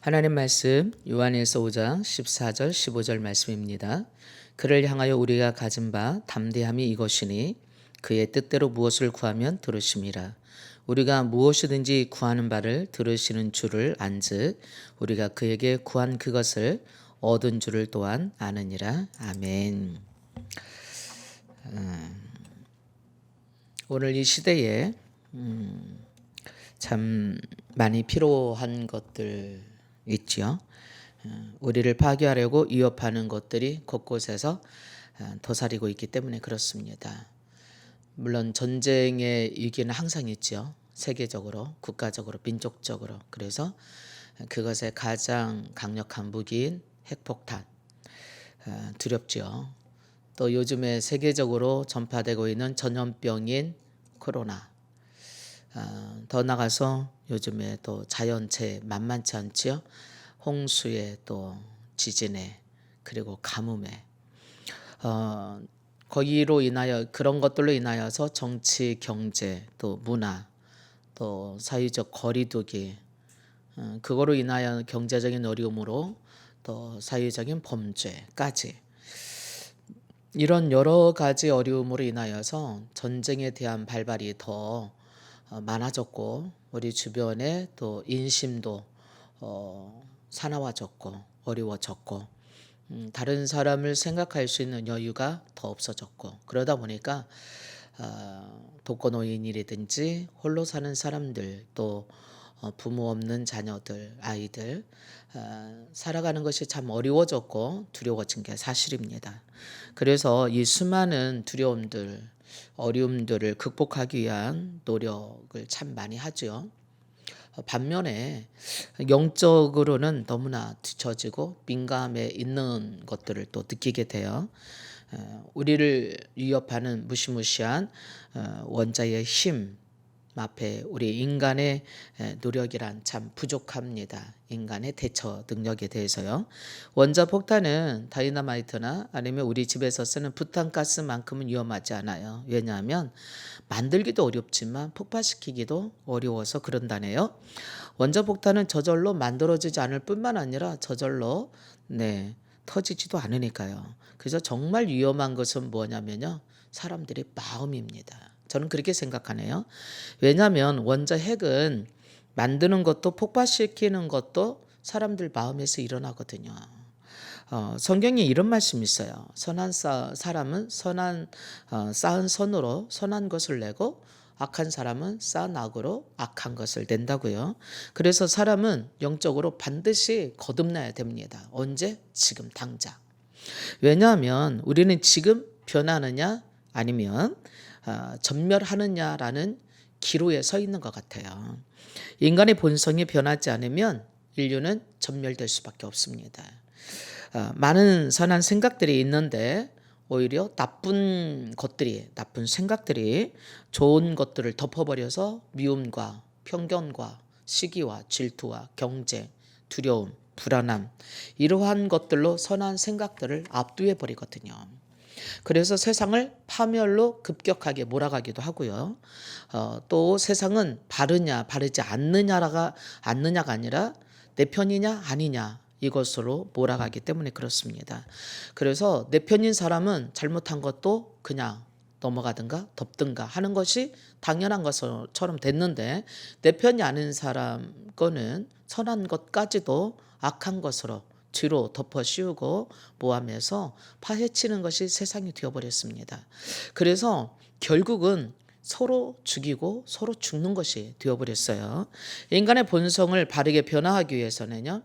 하나님 말씀 요한일서 5장 14절 15절 말씀입니다. 그를 향하여 우리가 가진 바 담대함이 이것이니 그의 뜻대로 무엇을 구하면 들으심이라. 우리가 무엇이든지 구하는 바를 들으시는 줄을 안즉 우리가 그에게 구한 그것을 얻은 줄을 또한 아느니라. 아멘. 오늘 이 시대에 참 많이 필요한 것들 있지요. 우리를 파괴하려고 위협하는 것들이 곳곳에서 도사리고 있기 때문에 그렇습니다. 물론 전쟁의 위기는 항상 있죠. 세계적으로, 국가적으로, 민족적으로. 그래서 그것의 가장 강력한 무기인 핵폭탄 두렵죠. 또 요즘에 세계적으로 전파되고 있는 전염병인 코로나, 더 나가서 요즘에 또 자연재해 만만치 않지요. 홍수에 또 지진에 그리고 가뭄에 거기로 인하여 그런 것들로 인하여서 정치, 경제, 또 문화, 또 사회적 거리두기, 그거로 인하여 경제적인 어려움으로 또 사회적인 범죄까지 이런 여러 가지 어려움으로 인하여서 전쟁에 대한 발발이 더 많아졌고 우리 주변에 또 인심도 사나워졌고 어려워졌고 다른 사람을 생각할 수 있는 여유가 더 없어졌고 그러다 보니까 독거노인이라든지 홀로 사는 사람들 또 부모 없는 자녀들 아이들 살아가는 것이 참 어려워졌고 두려워진 게 사실입니다. 그래서 이 수많은 두려움들 어려움들을 극복하기 위한 노력을 참 많이 하죠. 반면에 영적으로는 너무나 뒤처지고 민감해 있는 것들을 또 느끼게 돼요. 우리를 위협하는 무시무시한 원자의 힘 앞에 우리 인간의 노력이란 참 부족합니다. 인간의 대처 능력에 대해서요. 원자 폭탄은 다이너마이트나 아니면 우리 집에서 쓰는 부탄가스만큼은 위험하지 않아요. 왜냐하면 만들기도 어렵지만 폭파시키기도 어려워서 그런다네요. 원자 폭탄은 저절로 만들어지지 않을 뿐만 아니라 저절로 터지지도 않으니까요. 그래서 정말 위험한 것은 뭐냐면요. 사람들의 마음입니다. 저는 그렇게 생각하네요. 왜냐하면 원자 핵은 만드는 것도 폭발시키는 것도 사람들 마음에서 일어나거든요. 성경에 이런 말씀이 있어요. 선한 사람은 쌓은 선으로 선한 것을 내고 악한 사람은 쌓은 악으로 악한 것을 낸다고요. 그래서 사람은 영적으로 반드시 거듭나야 됩니다. 언제? 지금 당장. 왜냐하면 우리는 지금 변하느냐 아니면 전멸하느냐라는 기로에 서 있는 것 같아요. 인간의 본성이 변하지 않으면 인류는 전멸될 수밖에 없습니다. 많은 선한 생각들이 있는데 오히려 나쁜 생각들이 좋은 것들을 덮어버려서 미움과 편견과 시기와 질투와 경쟁, 두려움, 불안함 이러한 것들로 선한 생각들을 압도해 버리거든요. 그래서 세상을 파멸로 급격하게 몰아가기도 하고요. 또 세상은 바르냐 바르지 않느냐가 아니라 내 편이냐 아니냐 이것으로 몰아가기 때문에 그렇습니다. 그래서 내 편인 사람은 잘못한 것도 그냥 넘어가든가 덮든가 하는 것이 당연한 것처럼 됐는데 내 편이 아닌 사람 거는 선한 것까지도 악한 것으로 뒤로 덮어 씌우고 모함해서 파헤치는 것이 세상이 되어버렸습니다. 그래서 결국은 서로 죽이고 서로 죽는 것이 되어버렸어요. 인간의 본성을 바르게 변화하기 위해서는요.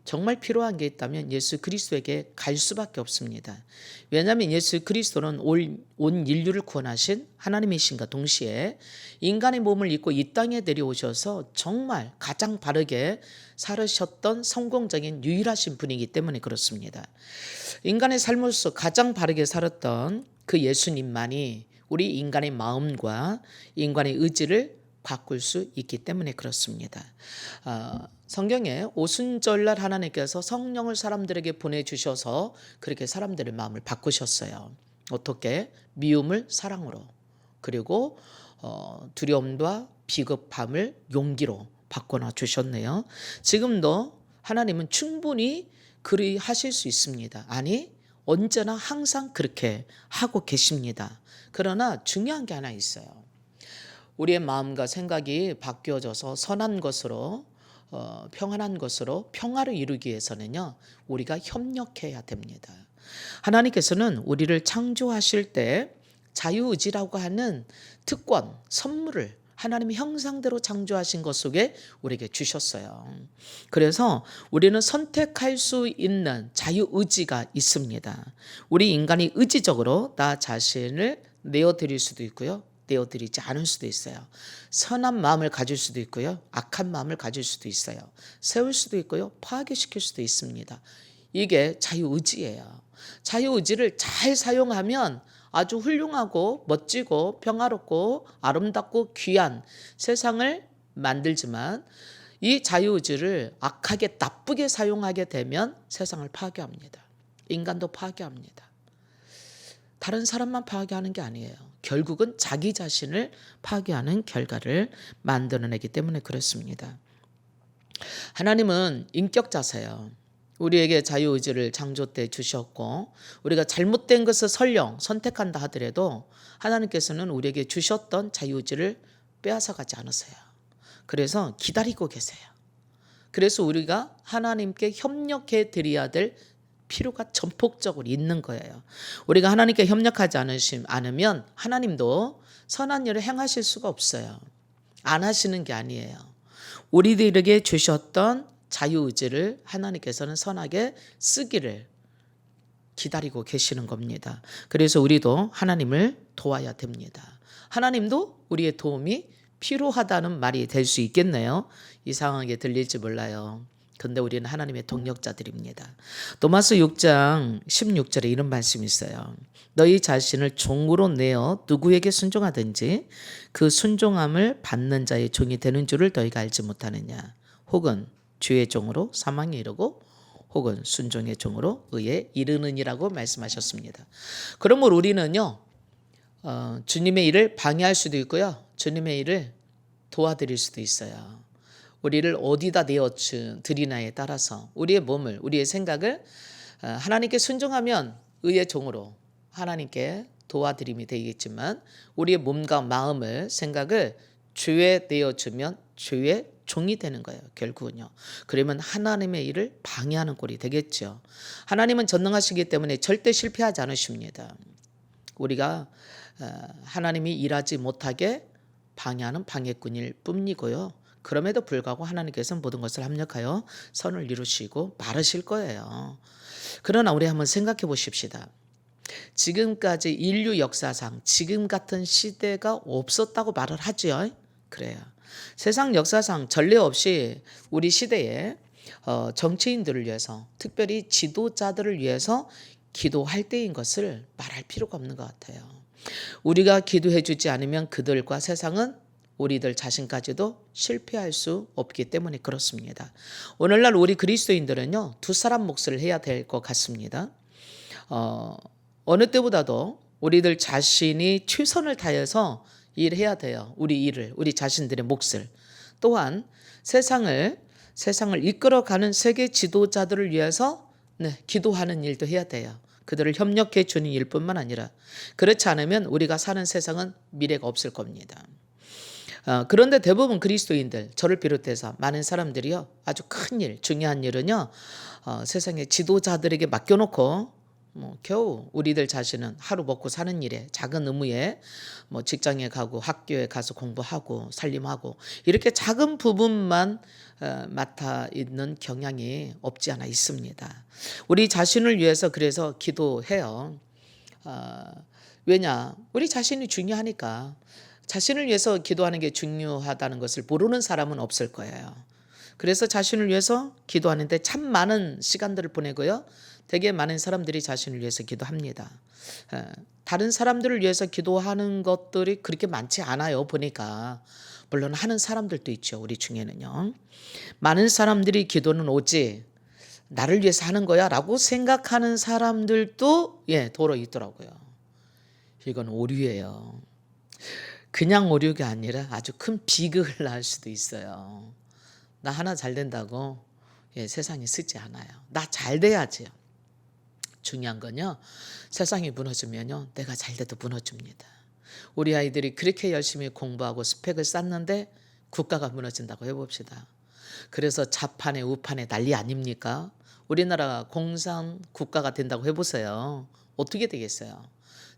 정말 필요한 게 있다면 예수 그리스도에게 갈 수밖에 없습니다. 왜냐하면 예수 그리스도는 온 인류를 구원하신 하나님이신가 동시에 인간의 몸을 입고 이 땅에 내려오셔서 정말 가장 바르게 살으셨던 성공적인 유일하신 분이기 때문에 그렇습니다. 인간의 삶으로서 가장 바르게 살았던 그 예수님만이 우리 인간의 마음과 인간의 의지를 바꿀 수 있기 때문에 그렇습니다. 성경에 오순절날 하나님께서 성령을 사람들에게 보내주셔서 그렇게 사람들의 마음을 바꾸셨어요. 어떻게? 미움을 사랑으로 그리고 두려움과 비겁함을 용기로 바꿔놔 주셨네요. 지금도 하나님은 충분히 그리 하실 수 있습니다. 아니, 언제나 항상 그렇게 하고 계십니다. 그러나 중요한 게 하나 있어요. 우리의 마음과 생각이 바뀌어져서 선한 것으로 평안한 것으로 평화를 이루기 위해서는요, 우리가 협력해야 됩니다. 하나님께서는 우리를 창조하실 때 자유의지라고 하는 특권, 선물을 하나님의 형상대로 창조하신 것 속에 우리에게 주셨어요. 그래서 우리는 선택할 수 있는 자유의지가 있습니다. 우리 인간이 의지적으로 나 자신을 내어드릴 수도 있고요, 내어드리지 않을 수도 있어요. 선한 마음을 가질 수도 있고요, 악한 마음을 가질 수도 있어요. 세울 수도 있고요, 파괴시킬 수도 있습니다. 이게 자유의지예요. 자유의지를 잘 사용하면 아주 훌륭하고 멋지고 평화롭고 아름답고 귀한 세상을 만들지만, 이 자유의지를 악하게 나쁘게 사용하게 되면 세상을 파괴합니다. 인간도 파괴합니다. 다른 사람만 파괴하는 게 아니에요. 결국은 자기 자신을 파괴하는 결과를 만들어내기 때문에 그렇습니다. 하나님은 인격자세요. 우리에게 자유의지를 창조 때 주셨고, 우리가 잘못된 것을 설령 선택한다 하더라도 하나님께서는 우리에게 주셨던 자유의지를 빼앗아가지 않으세요. 그래서 기다리고 계세요. 그래서 우리가 하나님께 협력해 드려야 될 필요가 전폭적으로 있는 거예요. 우리가 하나님께 협력하지 않으면 하나님도 선한 일을 행하실 수가 없어요. 안 하시는 게 아니에요. 우리들에게 주셨던 자유의지를 하나님께서는 선하게 쓰기를 기다리고 계시는 겁니다. 그래서 우리도 하나님을 도와야 됩니다. 하나님도 우리의 도움이 필요하다는 말이 될 수 있겠네요. 이상하게 들릴지 몰라요. 근데 우리는 하나님의 동력자들입니다. 로마서 6장 16절에 이런 말씀이 있어요. 너희 자신을 종으로 내어 누구에게 순종하든지 그 순종함을 받는 자의 종이 되는 줄을 너희가 알지 못하느냐. 혹은 주의 종으로 사망에 이르고 혹은 순종의 종으로 의에 이르느니라고 말씀하셨습니다. 그러므로 우리는요, 주님의 일을 방해할 수도 있고요, 주님의 일을 도와드릴 수도 있어요. 우리를 어디다 내어 드리나에 따라서 우리의 몸을, 우리의 생각을 하나님께 순종하면 의의 종으로 하나님께 도와드림이 되겠지만, 우리의 몸과 마음을, 생각을 주에 내어주면 주의 종이 되는 거예요. 결국은요. 그러면 하나님의 일을 방해하는 꼴이 되겠죠. 하나님은 전능하시기 때문에 절대 실패하지 않으십니다. 우리가 하나님이 일하지 못하게 방해하는 방해꾼일 뿐이고요. 그럼에도 불구하고 하나님께서는 모든 것을 합력하여 선을 이루시고 바르실 거예요. 그러나 우리 한번 생각해 보십시다. 지금까지 인류 역사상 지금 같은 시대가 없었다고 말을 하죠. 그래요. 세상 역사상 전례 없이 우리 시대에 정치인들을 위해서, 특별히 지도자들을 위해서 기도할 때인 것을 말할 필요가 없는 것 같아요. 우리가 기도해 주지 않으면 그들과 세상은, 우리들 자신까지도 실패할 수 없기 때문에 그렇습니다. 오늘날 우리 그리스도인들은요, 두 사람 몫을 해야 될 것 같습니다. 어느 때보다도 우리들 자신이 최선을 다해서 일해야 돼요. 우리 일을, 우리 자신들의 몫을. 또한 세상을 이끌어가는 세계 지도자들을 위해서 기도하는 일도 해야 돼요. 그들을 협력해 주는 일뿐만 아니라, 그렇지 않으면 우리가 사는 세상은 미래가 없을 겁니다. 그런데 대부분 그리스도인들, 저를 비롯해서 많은 사람들이요, 아주 큰 일, 중요한 일은요, 세상의 지도자들에게 맡겨놓고 겨우 우리들 자신은 하루 먹고 사는 일에, 작은 의무에 직장에 가고 학교에 가서 공부하고 살림하고 이렇게 작은 부분만 맡아 있는 경향이 없지 않아 있습니다. 우리 자신을 위해서 그래서 기도해요. 왜냐? 우리 자신이 중요하니까. 자신을 위해서 기도하는 게 중요하다는 것을 모르는 사람은 없을 거예요. 그래서 자신을 위해서 기도하는데 참 많은 시간들을 보내고요, 되게 많은 사람들이 자신을 위해서 기도합니다. 다른 사람들을 위해서 기도하는 것들이 그렇게 많지 않아요, 보니까. 물론 하는 사람들도 있죠, 우리 중에는요. 많은 사람들이 기도는 오직 나를 위해서 하는 거야 라고 생각하는 사람들도 도로 있더라고요. 이건 오류예요. 그냥 오류가 아니라 아주 큰 비극을 낳을 수도 있어요. 나 하나 잘 된다고 세상이 쓰지 않아요. 나 잘 돼야지요. 중요한 건요, 세상이 무너지면요, 내가 잘 돼도 무너집니다. 우리 아이들이 그렇게 열심히 공부하고 스펙을 쌓는데 국가가 무너진다고 해봅시다. 그래서 좌판에 우판에 난리 아닙니까? 우리나라가 공산 국가가 된다고 해보세요. 어떻게 되겠어요?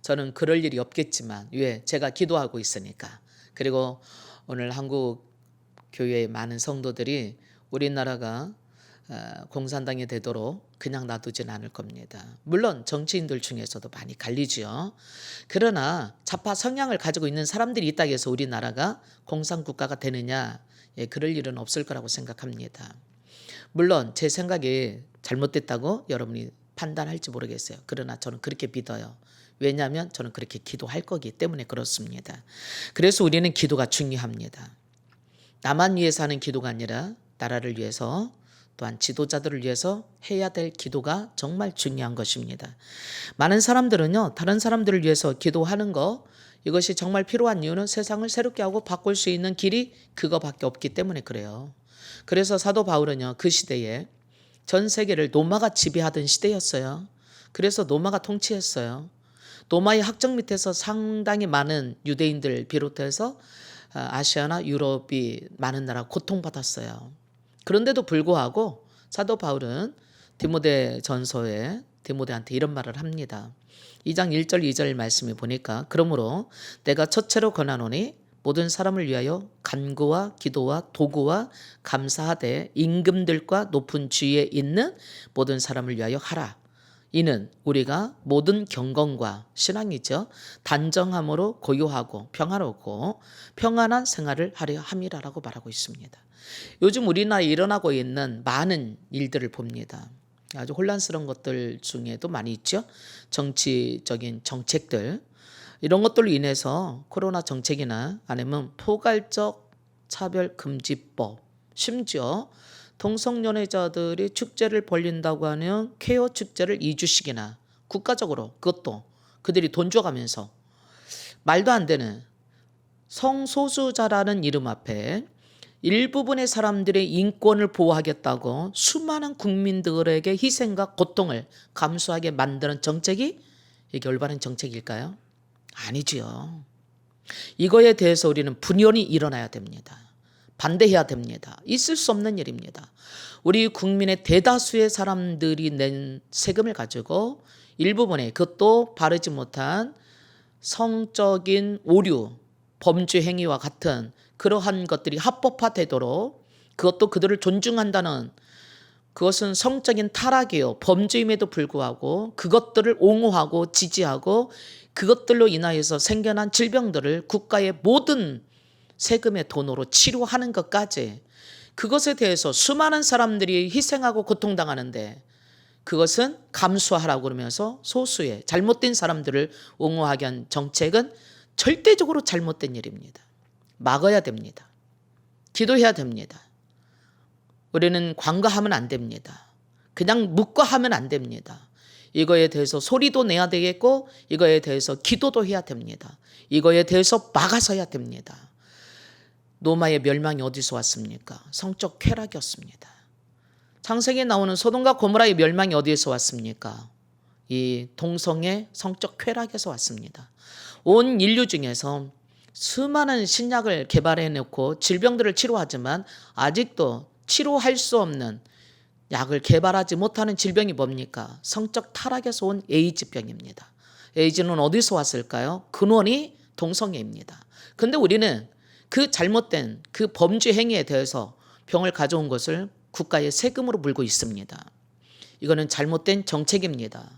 저는 그럴 일이 없겠지만, 왜? 제가 기도하고 있으니까. 그리고 오늘 한국 교회의 많은 성도들이 우리나라가 공산당이 되도록 그냥 놔두진 않을 겁니다. 물론 정치인들 중에서도 많이 갈리죠. 그러나 좌파 성향을 가지고 있는 사람들이 있다고 해서 우리나라가 공산국가가 되느냐, 그럴 일은 없을 거라고 생각합니다. 물론 제 생각이 잘못됐다고 여러분이 판단할지 모르겠어요. 그러나 저는 그렇게 믿어요. 왜냐하면 저는 그렇게 기도할 거기 때문에 그렇습니다. 그래서 우리는 기도가 중요합니다. 나만 위해서 하는 기도가 아니라 나라를 위해서, 또한 지도자들을 위해서 해야 될 기도가 정말 중요한 것입니다. 많은 사람들은요, 다른 사람들을 위해서 기도하는 거, 이것이 정말 필요한 이유는 세상을 새롭게 하고 바꿀 수 있는 길이 그거밖에 없기 때문에 그래요. 그래서 사도 바울은요, 그 시대에 전 세계를 노마가 지배하던 시대였어요. 그래서 노마가 통치했어요. 노마의 학적 밑에서 상당히 많은 유대인들 비롯해서 아시아나 유럽이 많은 나라 고통받았어요. 그런데도 불구하고 사도 바울은 디모데 전서에 디모데한테 이런 말을 합니다. 2장 1절 2절 말씀에 보니까, 그러므로 내가 첫째로 권하노니 모든 사람을 위하여 간구와 기도와 도구와 감사하되 임금들과 높은 지위에 있는 모든 사람을 위하여 하라. 이는 우리가 모든 경건과, 신앙이죠, 단정함으로 고요하고 평화롭고 평안한 생활을 하려 함이라라고 말하고 있습니다. 요즘 우리나라에 일어나고 있는 많은 일들을 봅니다. 아주 혼란스러운 것들 중에도 많이 있죠. 정치적인 정책들, 이런 것들로 인해서 코로나 정책이나 아니면 포괄적 차별금지법, 심지어 동성연애자들이 축제를 벌린다고 하는 퀘어 축제를 2주씩이나 국가적으로, 그것도 그들이 돈 줘가면서, 말도 안 되는 성소수자라는 이름 앞에 일부분의 사람들의 인권을 보호하겠다고 수많은 국민들에게 희생과 고통을 감수하게 만드는 정책이 이게 올바른 정책일까요? 아니지요. 이거에 대해서 우리는 분연히 일어나야 됩니다. 반대해야 됩니다. 있을 수 없는 일입니다. 우리 국민의 대다수의 사람들이 낸 세금을 가지고 일부분의, 그것도 바르지 못한 성적인 오류, 범죄 행위와 같은 그러한 것들이 합법화되도록, 그것도 그들을 존중한다는, 그것은 성적인 타락이요, 범죄임에도 불구하고 그것들을 옹호하고 지지하고 그것들로 인하여서 생겨난 질병들을 국가의 모든 세금의 돈으로 치료하는 것까지, 그것에 대해서 수많은 사람들이 희생하고 고통당하는데 그것은 감수하라고 그러면서 소수의 잘못된 사람들을 옹호하게 한 정책은 절대적으로 잘못된 일입니다. 막아야 됩니다. 기도해야 됩니다. 우리는 관과하면 안 됩니다. 그냥 묵과하면 안 됩니다. 이거에 대해서 소리도 내야 되겠고, 이거에 대해서 기도도 해야 됩니다. 이거에 대해서 막아서야 됩니다. 노마의 멸망이 어디서 왔습니까? 성적 쾌락이었습니다. 창세기에 나오는 소돔과 고모라의 멸망이 어디에서 왔습니까? 이 동성의 성적 쾌락에서 왔습니다. 온 인류 중에서 수많은 신약을 개발해놓고 질병들을 치료하지만 아직도 치료할 수 없는, 약을 개발하지 못하는 질병이 뭡니까? 성적 타락에서 온 에이즈병입니다. 에이즈는 어디서 왔을까요? 근원이 동성애입니다. 그런데 우리는 그 잘못된 그 범죄 행위에 대해서 병을 가져온 것을 국가의 세금으로 물고 있습니다. 이거는 잘못된 정책입니다.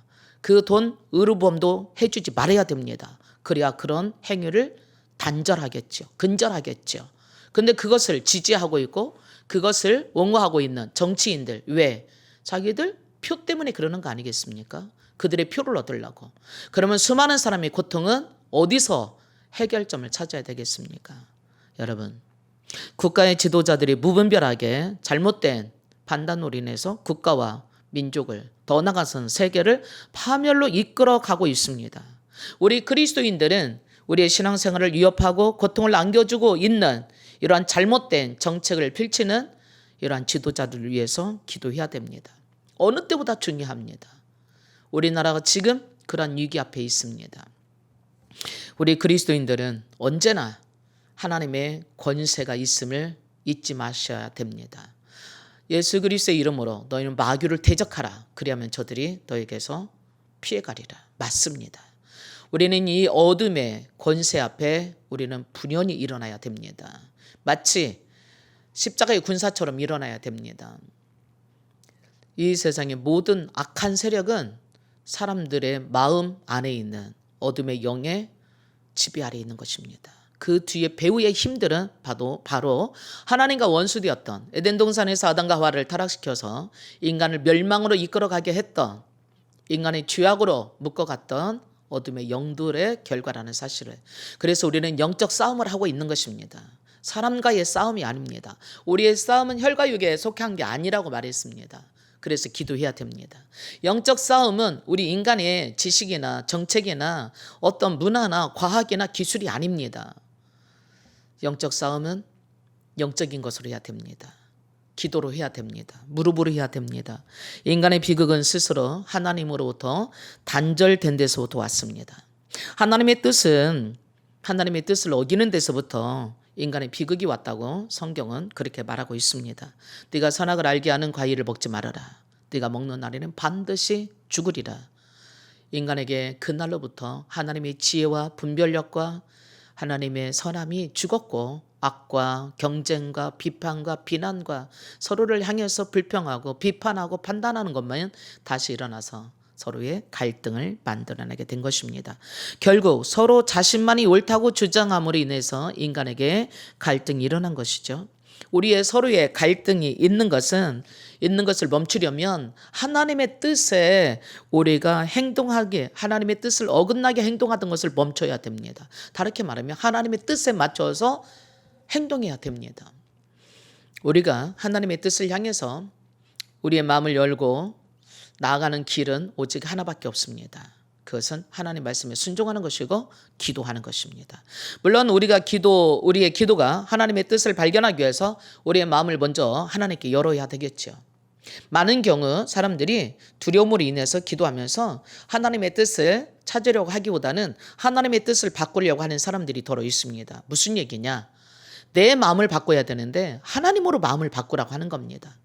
그 돈 의료보험도 해주지 말아야 됩니다. 그래야 그런 행위를 단절하겠죠. 근절하겠죠. 근데 그것을 지지하고 있고 그것을 옹호하고 있는 정치인들, 왜? 자기들 표 때문에 그러는 거 아니겠습니까? 그들의 표를 얻으려고. 그러면 수많은 사람의 고통은 어디서 해결점을 찾아야 되겠습니까? 여러분, 국가의 지도자들이 무분별하게 잘못된 판단으로 인해서 국가와 민족을, 더 나아가서는 세계를 파멸로 이끌어가고 있습니다. 우리 그리스도인들은 우리의 신앙생활을 위협하고 고통을 안겨주고 있는 이러한 잘못된 정책을 펼치는 이러한 지도자들을 위해서 기도해야 됩니다. 어느 때보다 중요합니다. 우리나라가 지금 그런 위기 앞에 있습니다. 우리 그리스도인들은 언제나 하나님의 권세가 있음을 잊지 마셔야 됩니다. 예수 그리스도의 이름으로 너희는 마귀를 대적하라. 그리하면 저들이 너에게서 피해가리라. 맞습니다. 우리는 이 어둠의 권세 앞에 우리는 분연히 일어나야 됩니다. 마치 십자가의 군사처럼 일어나야 됩니다. 이 세상의 모든 악한 세력은 사람들의 마음 안에 있는 어둠의 영의 지배 아래 있는 것입니다. 그 뒤에 배후의 힘들은 바로 하나님과 원수되었던 에덴 동산에서 아담과 하와를 타락시켜서 인간을 멸망으로 이끌어가게 했던, 인간의 죄악으로 묶어갔던 어둠의 영들의 결과라는 사실을, 그래서 우리는 영적 싸움을 하고 있는 것입니다. 사람과의 싸움이 아닙니다. 우리의 싸움은 혈과 육에 속한 게 아니라고 말했습니다. 그래서 기도해야 됩니다. 영적 싸움은 우리 인간의 지식이나 정책이나 어떤 문화나 과학이나 기술이 아닙니다. 영적 싸움은 영적인 것으로 해야 됩니다. 기도로 해야 됩니다. 무릎으로 해야 됩니다. 인간의 비극은 스스로 하나님으로부터 단절된 데서부터 왔습니다. 하나님의 뜻을 어기는 데서부터 인간의 비극이 왔다고 성경은 그렇게 말하고 있습니다. 네가 선악을 알게 하는 과일을 먹지 말아라. 네가 먹는 날에는 반드시 죽으리라. 인간에게 그날로부터 하나님의 지혜와 분별력과 하나님의 선함이 죽었고, 악과 경쟁과 비판과 비난과 서로를 향해서 불평하고 비판하고 판단하는 것만 다시 일어나서 서로의 갈등을 만들어내게 된 것입니다. 결국 서로 자신만이 옳다고 주장함으로 인해서 인간에게 갈등이 일어난 것이죠. 우리의 서로의 갈등이 있는 것을 멈추려면 하나님의 뜻에 우리가 행동하게, 하나님의 뜻을 어긋나게 행동하던 것을 멈춰야 됩니다. 다르게 말하면 하나님의 뜻에 맞춰서 행동해야 됩니다. 우리가 하나님의 뜻을 향해서 우리의 마음을 열고 나아가는 길은 오직 하나밖에 없습니다. 그것은 하나님 말씀에 순종하는 것이고 기도하는 것입니다. 물론 우리의 기도가 하나님의 뜻을 발견하기 위해서 우리의 마음을 먼저 하나님께 열어야 되겠죠. 많은 경우 사람들이 두려움으로 인해서 기도하면서 하나님의 뜻을 찾으려고 하기보다는 하나님의 뜻을 바꾸려고 하는 사람들이 더러 있습니다. 무슨 얘기냐? 내 마음을 바꿔야 되는데 하나님으로 마음을 바꾸라고 하는 겁니다.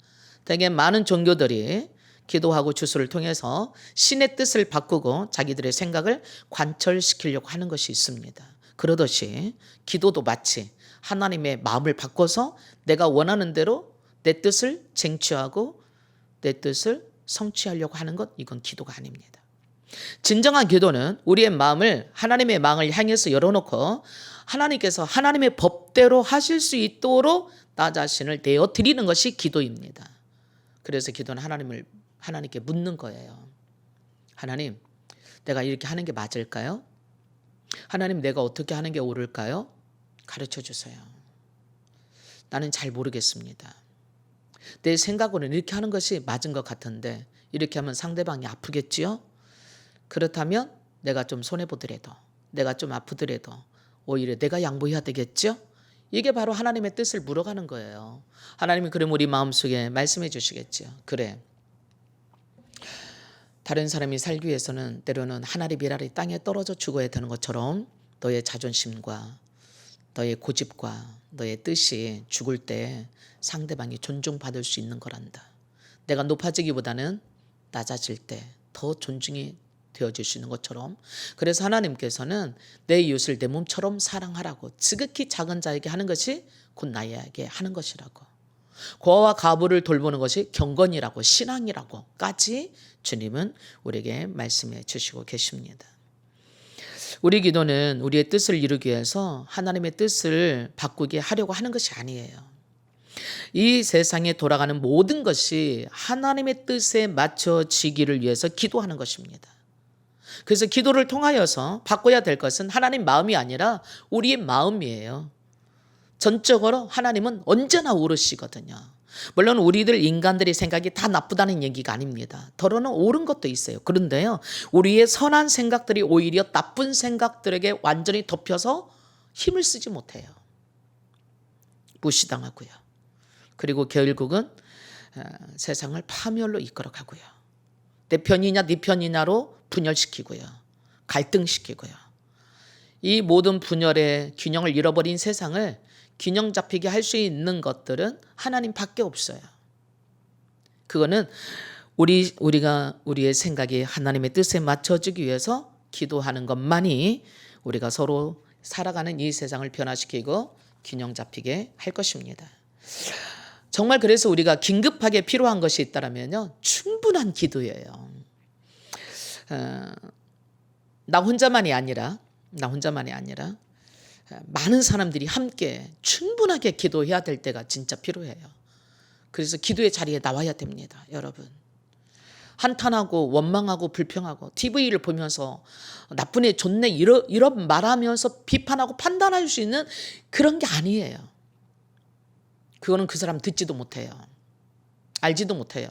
되게 많은 종교들이 기도하고 주수를 통해서 신의 뜻을 바꾸고 자기들의 생각을 관철시키려고 하는 것이 있습니다. 그러듯이 기도도 마치 하나님의 마음을 바꿔서 내가 원하는 대로 내 뜻을 쟁취하고 내 뜻을 성취하려고 하는 것, 이건 기도가 아닙니다. 진정한 기도는 우리의 마음을 하나님의 마음을 향해서 열어놓고 하나님께서 하나님의 법대로 하실 수 있도록 나 자신을 내어드리는 것이 기도입니다. 그래서 기도는 하나님께 묻는 거예요. 하나님, 내가 이렇게 하는 게 맞을까요? 하나님, 내가 어떻게 하는 게 옳을까요? 가르쳐 주세요. 나는 잘 모르겠습니다. 내 생각으로는 이렇게 하는 것이 맞은 것 같은데 이렇게 하면 상대방이 아프겠지요? 그렇다면 내가 좀 손해보더라도, 내가 좀 아프더라도 오히려 내가 양보해야 되겠죠? 이게 바로 하나님의 뜻을 물어가는 거예요. 하나님이 그럼 우리 마음속에 말씀해 주시겠죠. 그래, 다른 사람이 살기 위해서는 때로는 하늘의 비랄이 땅에 떨어져 죽어야 되는 것처럼 너의 자존심과 너의 고집과 너의 뜻이 죽을 때 상대방이 존중받을 수 있는 거란다. 내가 높아지기보다는 낮아질 때 더 존중이 되어질 수 있는 것처럼, 그래서 하나님께서는 내 이웃을 내 몸처럼 사랑하라고 지극히 작은 자에게 하는 것이 곧 나에게 하는 것이라고, 고아와 과부를 돌보는 것이 경건이라고, 신앙이라고까지 주님은 우리에게 말씀해 주시고 계십니다. 우리 기도는 우리의 뜻을 이루기 위해서 하나님의 뜻을 바꾸게 하려고 하는 것이 아니에요. 이 세상에 돌아가는 모든 것이 하나님의 뜻에 맞춰지기를 위해서 기도하는 것입니다. 그래서 기도를 통하여서 바꿔야 될 것은 하나님 마음이 아니라 우리의 마음이에요. 전적으로 하나님은 언제나 옳으시거든요. 물론 우리들 인간들의 생각이 다 나쁘다는 얘기가 아닙니다. 더러는 옳은 것도 있어요. 그런데요, 우리의 선한 생각들이 오히려 나쁜 생각들에게 완전히 덮여서 힘을 쓰지 못해요. 무시당하고요. 그리고 결국은 세상을 파멸로 이끌어가고요. 내 편이냐 네 편이냐로 분열시키고요. 갈등시키고요. 이 모든 분열의 균형을 잃어버린 세상을 균형 잡히게 할 수 있는 것들은 하나님밖에 없어요. 그거는 우리가 우리의 생각이 하나님의 뜻에 맞춰지기 위해서 기도하는 것만이 우리가 서로 살아가는 이 세상을 변화시키고 균형 잡히게 할 것입니다. 정말 그래서 우리가 긴급하게 필요한 것이 있다면요, 충분한 기도예요. 나 혼자만이 아니라 많은 사람들이 함께 충분하게 기도해야 될 때가 진짜 필요해요. 그래서 기도의 자리에 나와야 됩니다, 여러분. 한탄하고 원망하고 불평하고 TV를 보면서 나쁜 애 좋네 이런 말하면서 비판하고 판단할 수 있는 그런 게 아니에요. 그거는 그 사람 듣지도 못해요. 알지도 못해요.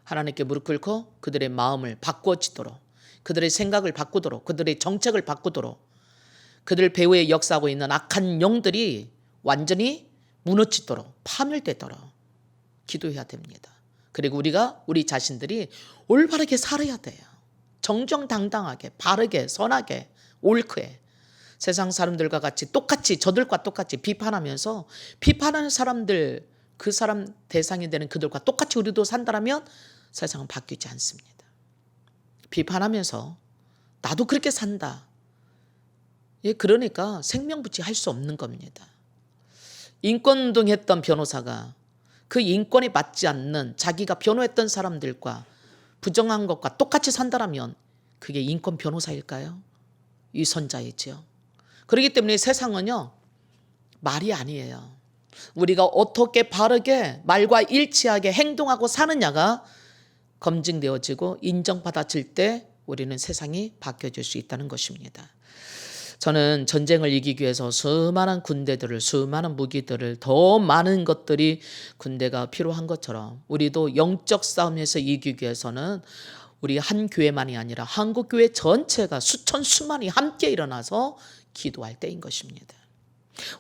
하나님께 무릎 꿇고 그들의 마음을 바꾸어지도록, 그들의 생각을 바꾸도록, 그들의 정책을 바꾸도록, 그들 배후에 역사하고 있는 악한 영들이 완전히 무너지도록, 파멸되도록 기도해야 됩니다. 그리고 우리 자신들이 올바르게 살아야 돼요. 정정당당하게, 바르게, 선하게, 옳게. 세상 사람들과 같이 저들과 똑같이 비판하면서 비판하는 사람들, 그 사람 대상이 되는 그들과 똑같이 우리도 산다면 세상은 바뀌지 않습니다. 비판하면서 나도 그렇게 산다. 그러니까 생명붙이 할 수 없는 겁니다. 인권운동했던 변호사가 그 인권에 맞지 않는 자기가 변호했던 사람들과 부정한 것과 똑같이 산다면 그게 인권 변호사일까요? 위선자이지요. 그렇기 때문에 세상은요, 말이 아니에요. 우리가 어떻게 바르게 말과 일치하게 행동하고 사느냐가 검증되어지고 인정받아질 때 우리는 세상이 바뀌어질 수 있다는 것입니다. 저는 전쟁을 이기기 위해서 수많은 군대들을, 수많은 무기들을, 더 많은 것들이 군대가 필요한 것처럼 우리도 영적 싸움에서 이기기 위해서는 우리 한 교회만이 아니라 한국 교회 전체가 수만이 함께 일어나서 기도할 때인 것입니다.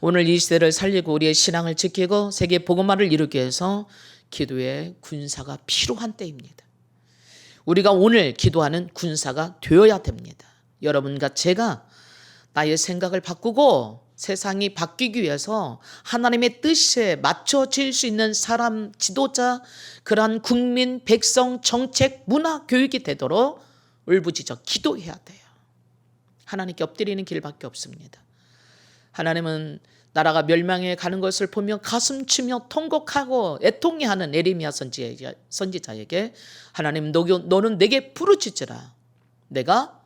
오늘 이 시대를 살리고 우리의 신앙을 지키고 세계 복음화를 이루기 위해서 기도의 군사가 필요한 때입니다. 우리가 오늘 기도하는 군사가 되어야 됩니다. 여러분과 제가 나의 생각을 바꾸고 세상이 바뀌기 위해서 하나님의 뜻에 맞춰질 수 있는 사람, 지도자, 그러한 국민, 백성, 정책, 문화, 교육이 되도록 울부짖어 기도해야 돼요. 하나님께 엎드리는 길밖에 없습니다. 하나님은 나라가 멸망해 가는 것을 보며 가슴 치며 통곡하고 애통해하는 에레미야 선지자에게 하나님 너는 내게 부르짖으라. 내가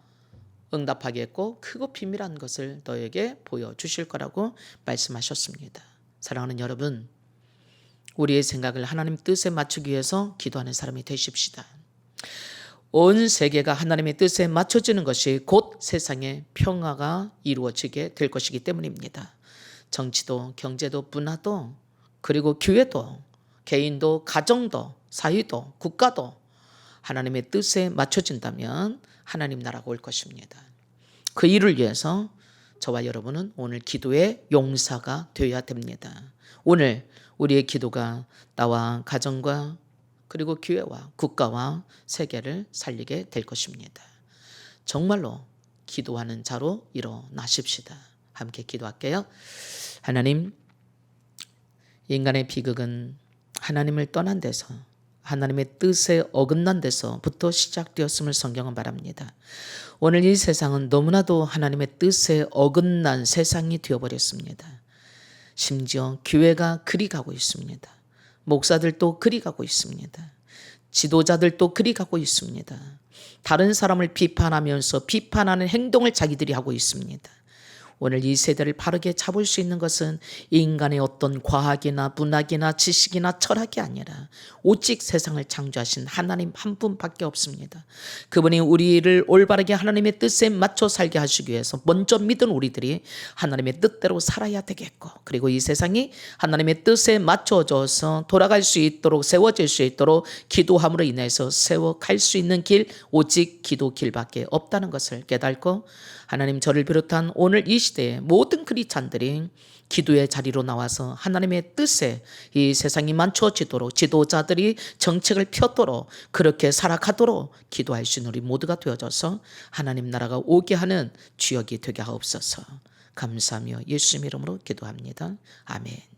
응답하겠고 크고 비밀한 것을 너에게 보여주실 거라고 말씀하셨습니다. 사랑하는 여러분, 우리의 생각을 하나님 뜻에 맞추기 위해서 기도하는 사람이 되십시다. 온 세계가 하나님의 뜻에 맞춰지는 것이 곧 세상의 평화가 이루어지게 될 것이기 때문입니다. 정치도 경제도 문화도 그리고 교회도 개인도 가정도 사회도 국가도 하나님의 뜻에 맞춰진다면 하나님 나라가 올 것입니다. 그 일을 위해서 저와 여러분은 오늘 기도의 용사가 되어야 됩니다. 오늘 우리의 기도가 나와 가정과 그리고 교회와 국가와 세계를 살리게 될 것입니다. 정말로 기도하는 자로 일어나십시다. 함께 기도할게요. 하나님, 인간의 비극은 하나님을 떠난 데서, 하나님의 뜻에 어긋난 데서부터 시작되었음을 성경은 말합니다. 오늘 이 세상은 너무나도 하나님의 뜻에 어긋난 세상이 되어버렸습니다. 심지어 교회가 그리 가고 있습니다. 목사들도 그리 가고 있습니다. 지도자들도 그리 가고 있습니다. 다른 사람을 비판하면서 비판하는 행동을 자기들이 하고 있습니다. 오늘 이 세대를 바르게 잡을 수 있는 것은 인간의 어떤 과학이나 문학이나 지식이나 철학이 아니라 오직 세상을 창조하신 하나님 한 분밖에 없습니다. 그분이 우리를 올바르게 하나님의 뜻에 맞춰 살게 하시기 위해서 먼저 믿은 우리들이 하나님의 뜻대로 살아야 되겠고, 그리고 이 세상이 하나님의 뜻에 맞춰져서 돌아갈 수 있도록, 세워질 수 있도록 기도함으로 인해서 세워갈 수 있는 길, 오직 기도 길밖에 없다는 것을 깨닫고, 하나님 저를 비롯한 오늘 이 시대에 모든 크리스찬들이 기도의 자리로 나와서 하나님의 뜻에 이 세상이 맞춰지도록 지도자들이 정책을 펴도록 그렇게 살아가도록 기도할 수 있는 우리 모두가 되어져서 하나님 나라가 오게 하는 주역이 되게 하옵소서. 감사하며 예수님 이름으로 기도합니다. 아멘.